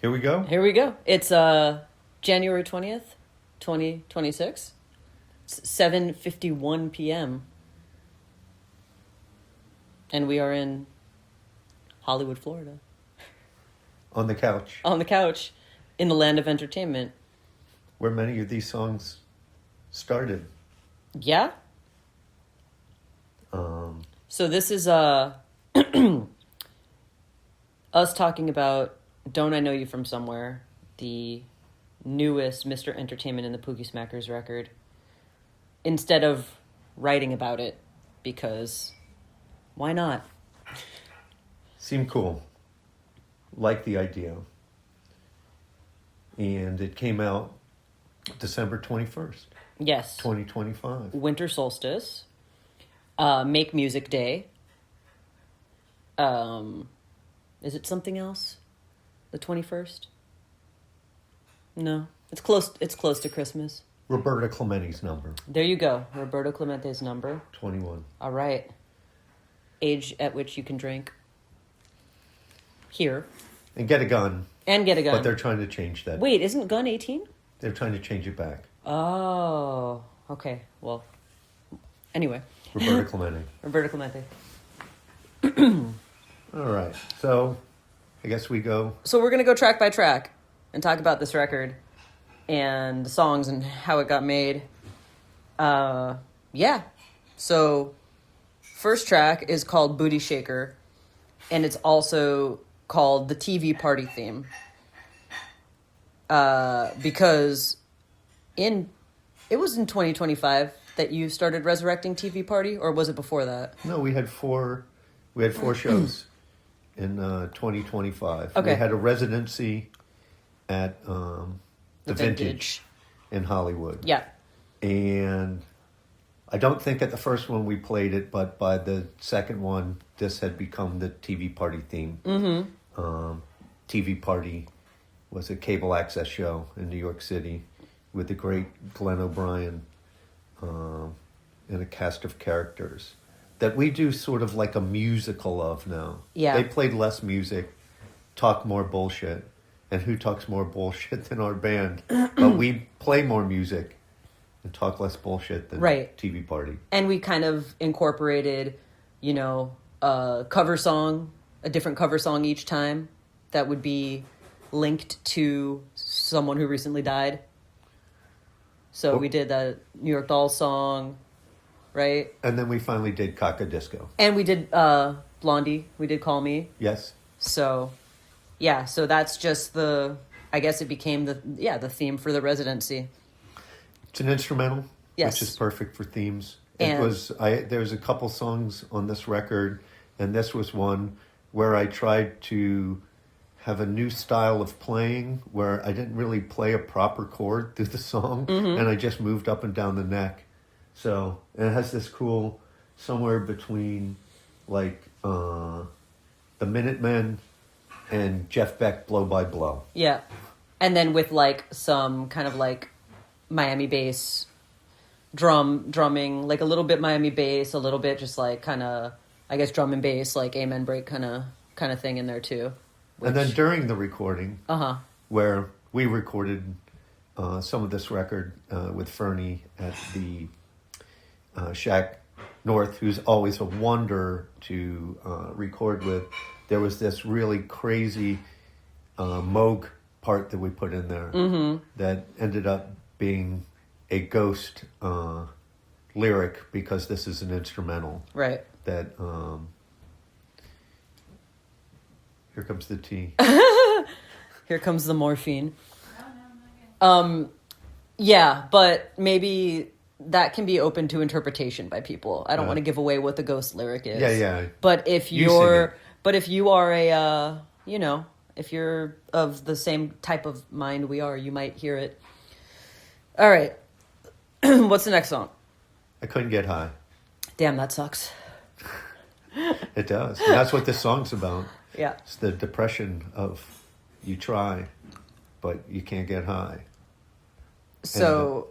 Here we go. Here we go. It's January 20th, 2026. It's 7:51 p.m. And we are in Hollywood, Florida. On the couch. On the couch in the land of entertainment. Where many of these songs started. Yeah? So this is us talking about Don't I Know You From Somewhere, the newest Mr. Entertainment and the Pookiesmackers record, instead of writing about it, because why not? Seemed cool. Liked the idea. And it came out December 21st. Yes. 2025. Winter solstice. Make Music Day. Is it something else? The 21st? No. It's close to Christmas. Roberta Clementi's number. There you go. Roberto Clemente's number. 21. All right. Age at which you can drink. Here. And get a gun. And get a gun. But they're trying to change that. Wait, isn't gun 18? They're trying to change it back. Oh. Okay. Well. Anyway. Roberta Clemente. Roberta Clemente. All right. So, I guess we go. So we're going to go track by track and talk about this record and the songs and how it got made. Yeah. So, first track is called Booty Shaker, and it's also called the TV Party Theme. Because it was in 2025 that you started resurrecting TV Party, or was it before that? No, we had four shows in 2025. Okay. We had a residency at the Vintage in Hollywood. Yeah. And I don't think at the first one we played it, but by the second one, this had become the TV Party theme. Mm-hmm. TV Party was a cable access show in New York City with the great Glenn O'Brien and a cast of characters that we do sort of like a musical of now. Yeah. They played less music, talk more bullshit. And who talks more bullshit than our band? But we play more music and talk less bullshit than TV Party. And we kind of incorporated, a cover song, a different cover song each time that would be linked to someone who recently died. So we did that New York Dolls song, right? And then we finally did Cock a Disco. And we did Blondie. We did Call Me. Yes. So, yeah. So that's just I guess it became the theme for the residency. It's an instrumental, yes, which is perfect for themes. And There's a couple songs on this record, and this was one where I tried to have a new style of playing where I didn't really play a proper chord through the song, and I just moved up and down the neck. So, and it has this cool, somewhere between like the Minutemen and Jeff Beck Blow by Blow. Yeah. And then with like some kind of like Miami bass drumming, like a little bit Miami bass, a little bit just like kind of, I guess, drum and bass, like Amen Break kind of thing in there too. And then during the recording, where we recorded some of this record with Fernie at the Shack North, who's always a wonder to record with, there was this really crazy Moog part that we put in there that ended up being a Ghost lyric because this is an instrumental. Right. That... Here comes the tea. Here comes the morphine. Yeah, but maybe that can be open to interpretation by people. I don't want to give away what the Ghost lyric is. Yeah. But if you are a, if you're of the same type of mind we are, you might hear it. All right. What's the next song? I Couldn't Get High. Damn, that sucks. It does. And that's what this song's about. Yeah. It's the depression of you try, but you can't get high. So,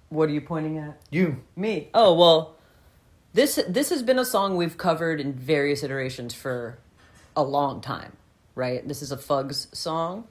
what are you pointing at? You. Me. Oh, well, this has been a song we've covered in various iterations for a long time. right? This is a Fugs song.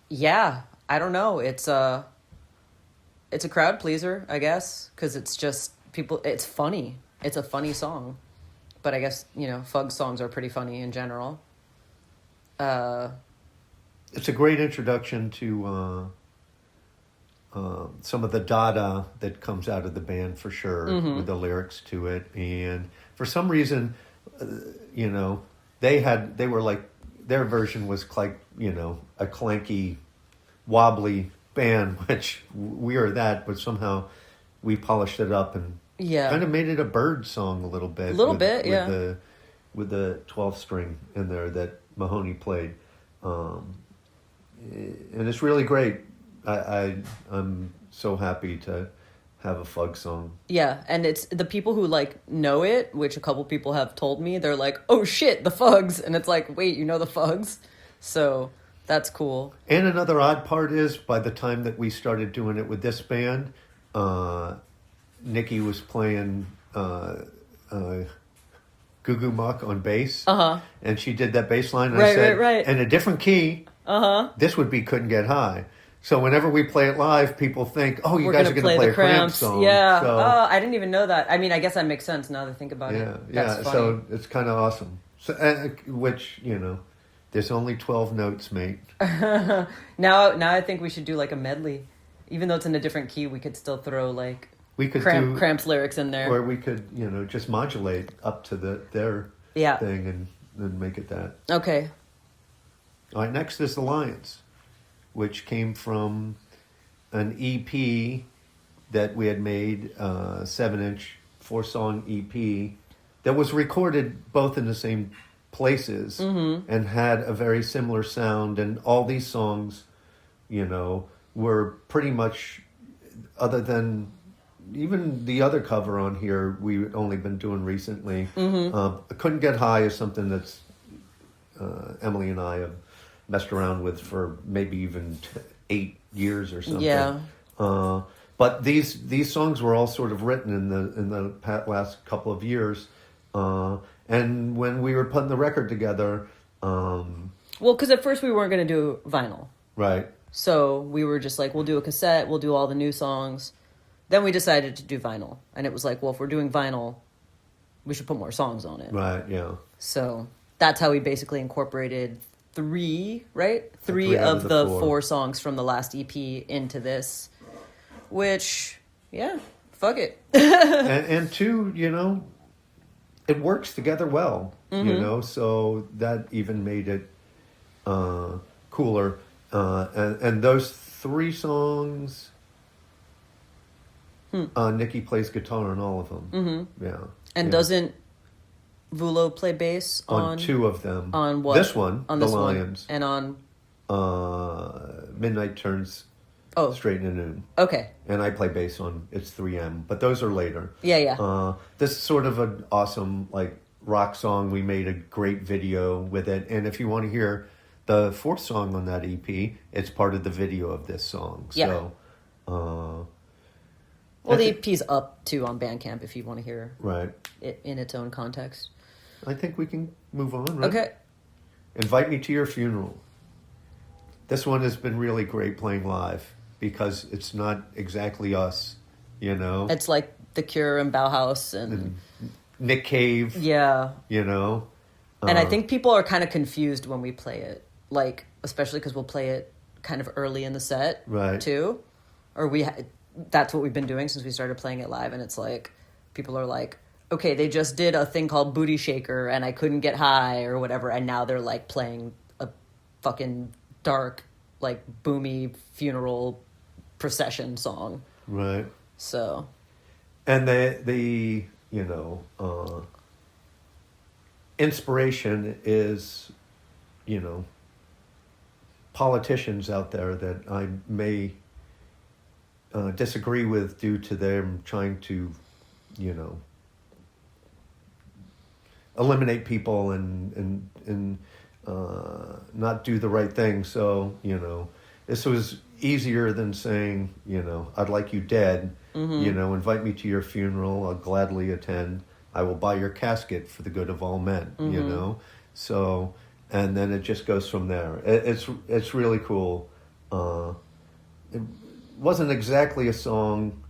Yeah, I don't know. It's a crowd pleaser, I guess, because it's just people. It's funny. It's a funny song, but I guess Fugs songs are pretty funny in general. It's a great introduction to some of the dada that comes out of the band for sure, with the lyrics to it. And for some reason, they were like, their version was like, a clanky, wobbly band, which we are that, but somehow we polished it up and kind of made it a bird song a little bit. With the 12th string in there that Mahoney played. And it's really great. I'm so happy to have a Fug song. Yeah, and it's the people who know it, which a couple people have told me. They're like, "Oh shit, the Fugs," and it's like, "Wait, you know the Fugs?" So that's cool. And another odd part is, by the time that we started doing it with this band, Nikki was playing Goo Goo Muck on bass, and she did that bass line. And I said, right, in a different key. This would be Couldn't Get High. So whenever we play it live, people think, "Oh, you guys are going to play a Cramps song." Yeah. So, I didn't even know that. I mean, I guess that makes sense now that I think about it. Yeah. So it's kind of awesome. So, which there's only 12 notes, mate. Now I think we should do a medley, even though it's in a different key. We could still throw we could Cramps lyrics in there, or we could just modulate up to their thing and then make it that. Okay. All right, next is The Lions, which came from an EP that we had made, 7-inch, 4-song EP that was recorded both in the same places and had a very similar sound. And all these songs, were pretty much, other than even the other cover on here we've only been doing recently. Couldn't Get High is something that's Emily and I have messed around with for maybe even 8 years or something. Yeah. But these songs were all sort of written in the last couple of years. And when we were putting the record together, well, because at first we weren't going to do vinyl, right? So we were just like, we'll do a cassette, we'll do all the new songs. Then we decided to do vinyl, and it was like, well, if we're doing vinyl, we should put more songs on it, right? Yeah. So that's how we basically incorporated three of the four songs from the last EP into this, which, fuck it. and two, it works together well, so that even made it cooler. And those 3 songs, Nikki plays guitar on all of them. Yeah. And doesn't Vulo play bass on 2 of them? On what? This one, on The this Lions. One. And on Midnight Turns Straight into Noon. Okay. And I play bass on It's 3M, but those are later. Yeah. This is sort of an awesome rock song. We made a great video with it, and if you want to hear the 4th song on that EP, it's part of the video of this song. Yeah. So, well, the EP's up too on Bandcamp if you want to hear it in its own context. I think we can move on, right? Okay. Invite Me to Your Funeral. This one has been really great playing live because it's not exactly us, It's like The Cure and Bauhaus and Nick Cave. Yeah. And I think people are kind of confused when we play it, especially because we'll play it kind of early in the set, too. Or that's what we've been doing since we started playing it live, and it's people are like, okay, they just did a thing called Booty Shaker, and I couldn't get high or whatever, and now they're playing a fucking dark, boomy funeral procession song. Right. So. And the inspiration is, politicians out there that I may disagree with due to them trying to, eliminate people and not do the right thing. So, this was easier than saying, I'd like you dead, invite me to your funeral, I'll gladly attend. I will buy your casket for the good of all men, So, and then it just goes from there. It's really cool. It wasn't exactly a song.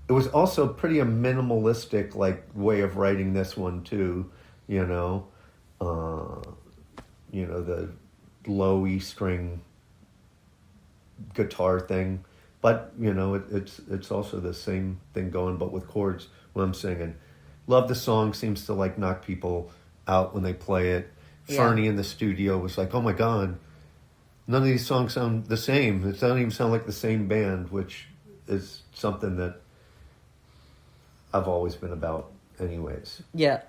It was also pretty a minimalistic like way of writing this one too. You know, the low E string guitar thing, but it's also the same thing going, but with chords when I'm singing. Love the song. Seems to like knock people out when they play it. Yeah. Fernie in the studio was like, "Oh my god, none of these songs sound the same. It doesn't even sound like the same band," which is something that I've always been about, anyways. Yeah.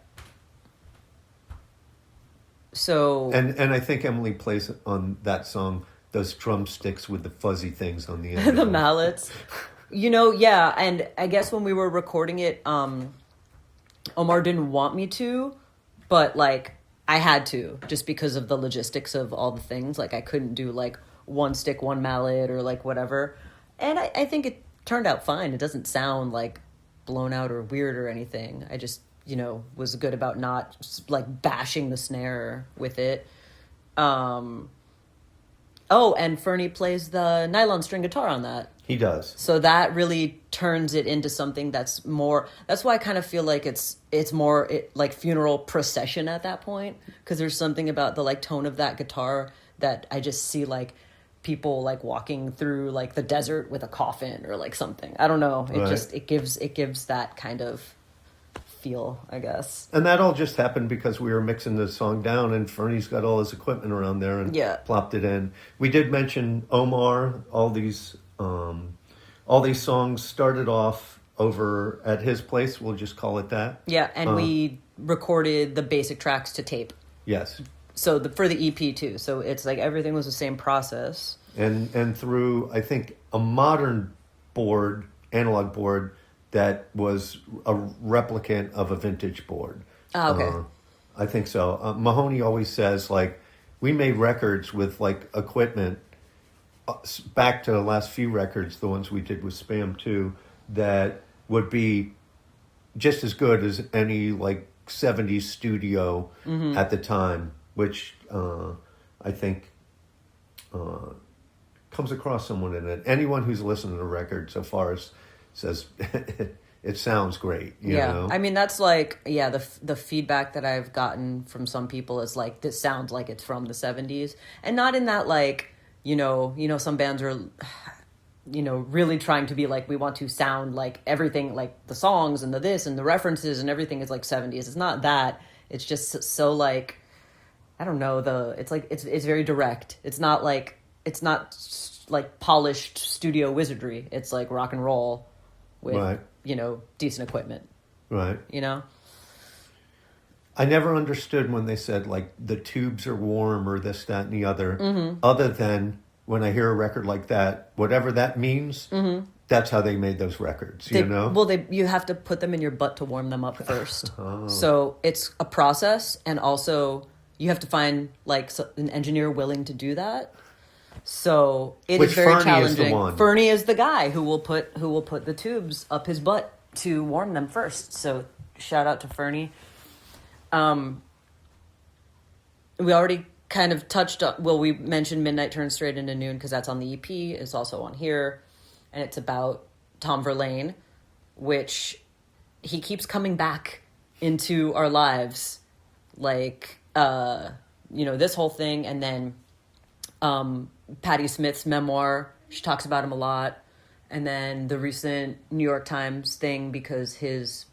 So And I think Emily plays on that song those drumsticks with the fuzzy things on the end. the mallets, yeah, and I guess when we were recording it, Omar didn't want me to, but like I had to just because of the logistics of all the things. Like I couldn't do like one stick, one mallet, or like whatever. And I think it turned out fine. It doesn't sound like blown out or weird or anything. I just was good about not like bashing the snare with it. Oh, and Fernie plays the nylon string guitar on that. He does. So that really turns it into something that's more. That's why I kind of feel like it's more like funeral procession at that point, because there's something about the like tone of that guitar that I just see like people like walking through like the desert with a coffin or like something. I don't know. It Right. just it gives that kind of feel, I guess. And that all just happened because we were mixing the song down, and Fernie's got all his equipment around there and Yeah. plopped it in. We did mention Omar. All these songs started off over at his place. We'll just call it that. Yeah, and we recorded the basic tracks to tape. Yes. So for the EP too. So it's like everything was the same process. And through, I think, a modern board, analog board, that was a replicant of a vintage board. Ah, okay. I think so. Mahoney always says, like, we made records with, like, equipment back to the last few records, the ones we did with Spam too, that would be just as good as any, like, 70s studio at the time, which I think comes across someone in it. Anyone who's listened to the record so far says it sounds great. You know? I mean that's like the feedback that I've gotten from some people is like this sounds like it's from the 70s, and not in that like some bands are really trying to be like we want to sound like everything, like the songs and the this and the references and everything is like 70s. It's not that. It's just so like I don't know, it's like it's very direct. It's not like polished studio wizardry. It's like rock and roll with Right. decent equipment. Right. I never understood when they said like the tubes are warm or this, that, and the other. Mm-hmm. Other than when I hear a record like that, whatever that means, that's how they made those records. Well, you have to put them in your butt to warm them up first. So it's a process, and also you have to find like an engineer willing to do that. So it Which is very Fernie challenging. is the one. Fernie is the guy who will put the tubes up his butt to warm them first. So shout out to Fernie. We already kind of touched on. Well, we mentioned Midnight Turns Straight into Noon because that's on the EP. It's also on here, and it's about Tom Verlaine, which he keeps coming back into our lives, like this whole thing, and then Patti Smith's memoir. She talks about him a lot, and then the recent New York Times thing because his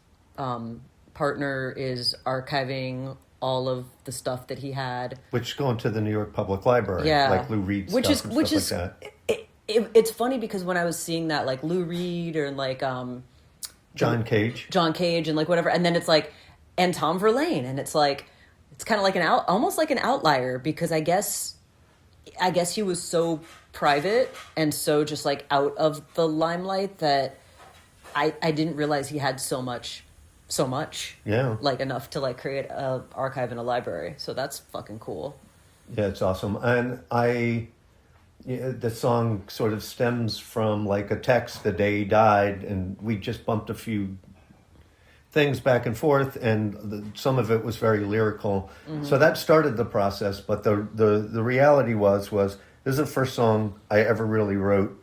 partner is archiving all of the stuff that he had, Which going to the New York Public Library, Yeah. like Lou Reed Which stuff is- and stuff like that. it's funny because when I was seeing that, like Lou Reed or like John Cage. and like whatever, and then it's like and Tom Verlaine, and it's like it's kind of like almost like an outlier because I guess he was so private and so just like out of the limelight that I didn't realize he had so much, Yeah. like enough to like create a archive in a library. So that's fucking cool. Yeah, it's awesome. And the song sort of stems from like a text the day he died, and we just bumped a few things back and forth, and some of it was very lyrical. So that started the process. But the reality was this is the first song I ever really wrote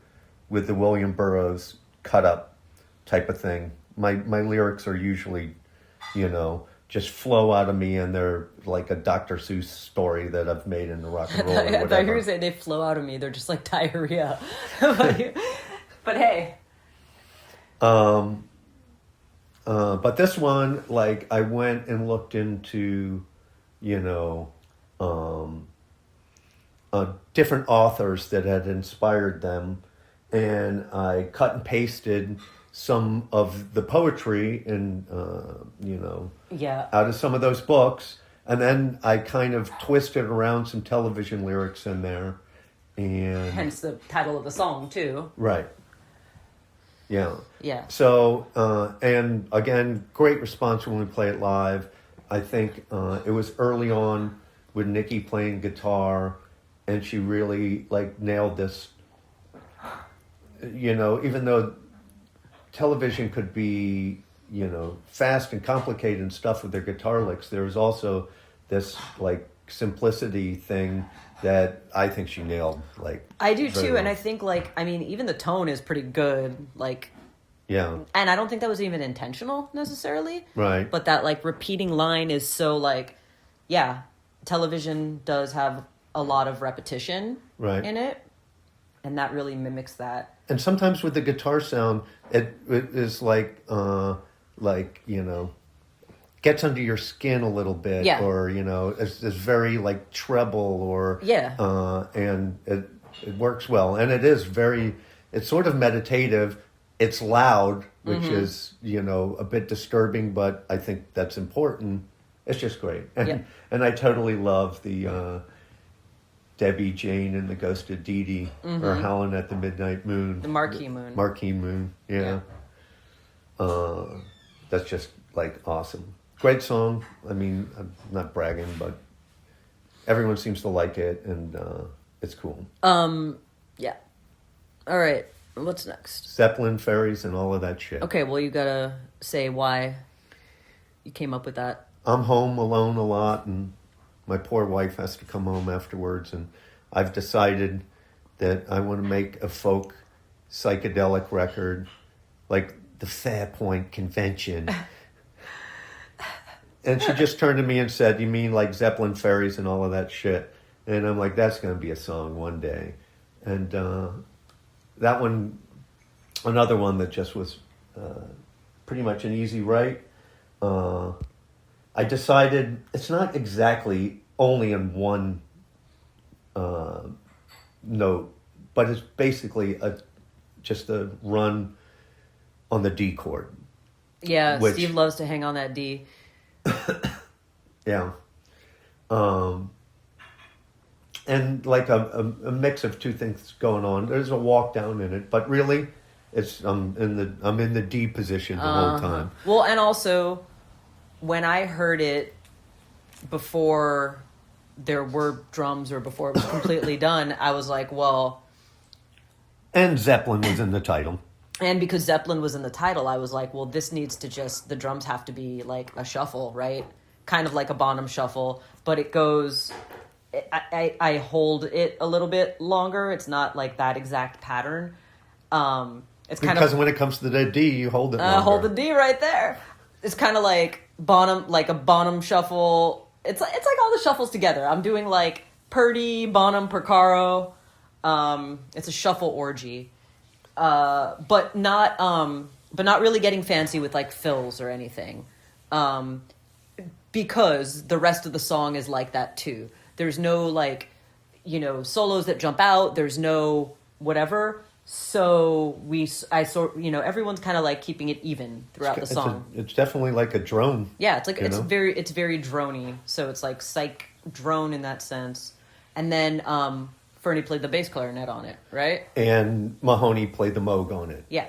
with the William Burroughs cut up type of thing. My lyrics are usually, just flow out of me, and they're like a Dr. Seuss story that I've made in the rock and roll or whatever. I thought you were saying they flow out of me. They're just like diarrhea. But hey. But this one, like, I went and looked into, different authors that had inspired them, and I cut and pasted some of the poetry and, out of some of those books, and then I kind of twisted around some television lyrics in there, and hence the title of the song too. Right. Yeah. Yeah. So, and again, great response when we play it live. I think it was early on with Nikki playing guitar, and she really nailed this. Even though television could be, fast and complicated and stuff with their guitar licks, there was also this simplicity thing that I think she nailed. I do too, well. and I think even the tone is pretty good. Yeah. And I don't think that was even intentional necessarily. Right. But that repeating line is so television does have a lot of repetition in it, and that really mimics that. And sometimes with the guitar sound, it is gets under your skin a little bit, or it's very treble, or and it works well, and it's sort of meditative. It's loud, which is a bit disturbing, but I think that's important. It's just great, and I totally love the Debbie Jane and the Ghost of Dee Dee, or Howlin' at the Midnight Moon, the Marquee Moon. Marquee Moon, yeah. That's just awesome. Great song. I mean, I'm not bragging, but everyone seems to like it, and it's cool. Yeah. All right. What's next? Zeppelin, fairies, and all of that shit. Okay, well, you gotta say why you came up with that. I'm home alone a lot, and my poor wife has to come home afterwards, and I've decided that I want to make a folk psychedelic record, like the Fairpoint Convention. And she just turned to me and said, "You mean like Zeppelin, fairies, and all of that shit?" And I'm like, "That's going to be a song one day." And that one, another one that just was pretty much an easy write. I decided it's not exactly only in one note, but it's basically just a run on the D chord. Yeah, Steve loves to hang on that D. Yeah. And a mix of two things going on. There's a walk down in it, but really, I'm in the D position the whole time. Well, and also, when I heard it before there were drums or before it was completely done, I was like, well. And Zeppelin was in the title. And because Zeppelin was in the title, I was like, well, this needs to the drums have to be like a shuffle, right? Kind of like a Bonham shuffle, but it goes. I hold it a little bit longer. It's not like that exact pattern. It's kind because when it comes to the D, you hold it longer. Hold the D right there. It's kind of like a Bonham shuffle. It's like all the shuffles together. I'm doing like Purdy, Bonham, Porcaro. It's a shuffle orgy, but not really getting fancy with like fills or anything, because the rest of the song is like that too. There's no solos that jump out. There's no whatever. So everyone's kind of like keeping it even throughout the song. It's definitely like a drone. Yeah, it's like it's very drony. So it's like psych drone in that sense. And then Fernie played the bass clarinet on it, right? And Mahoney played the Moog on it. Yeah.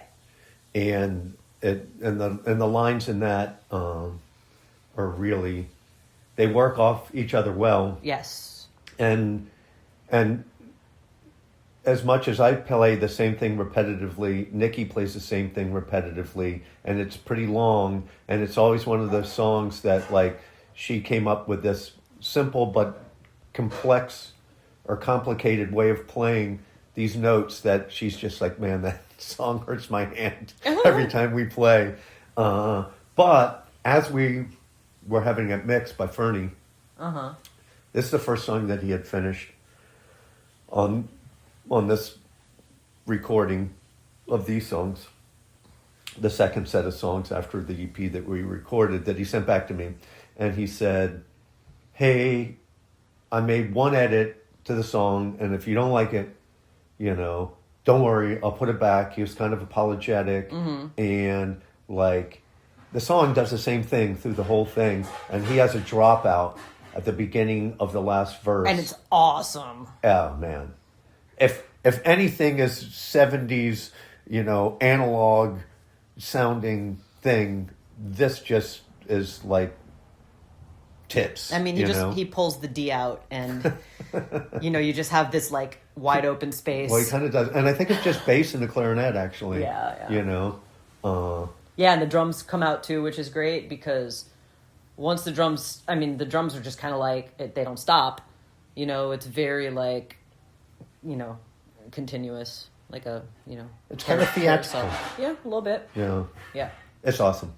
And the lines in that are really, they work off each other well. Yes. And as much as I play the same thing repetitively, Nikki plays the same thing repetitively, and it's pretty long, and it's always one of those songs that, like, she came up with this simple but complex or complicated way of playing these notes that she's just like, man, that song hurts my hand every time we play. But as we were having it mixed by Fernie, this is the first song that he had finished on this recording of these songs, the second set of songs after the EP that we recorded, that he sent back to me. And he said, hey, I made one edit to the song, and if you don't like it, don't worry, I'll put it back. He was kind of apologetic, and like, the song does the same thing through the whole thing, and he has a dropout at the beginning of the last verse. And it's awesome. Oh, man. If anything is 70s, analog sounding thing, this just is like tips. I mean, he pulls the D out, and you just have this like wide open space. Well, he kind of does, and I think it's just bass and the clarinet, actually. Yeah. Yeah, and the drums come out too, which is great, because once the drums are just kind of like, they don't stop. It's very like, continuous, like a, it's kind of theatrical. Yeah, a little bit. Yeah. Yeah. It's awesome.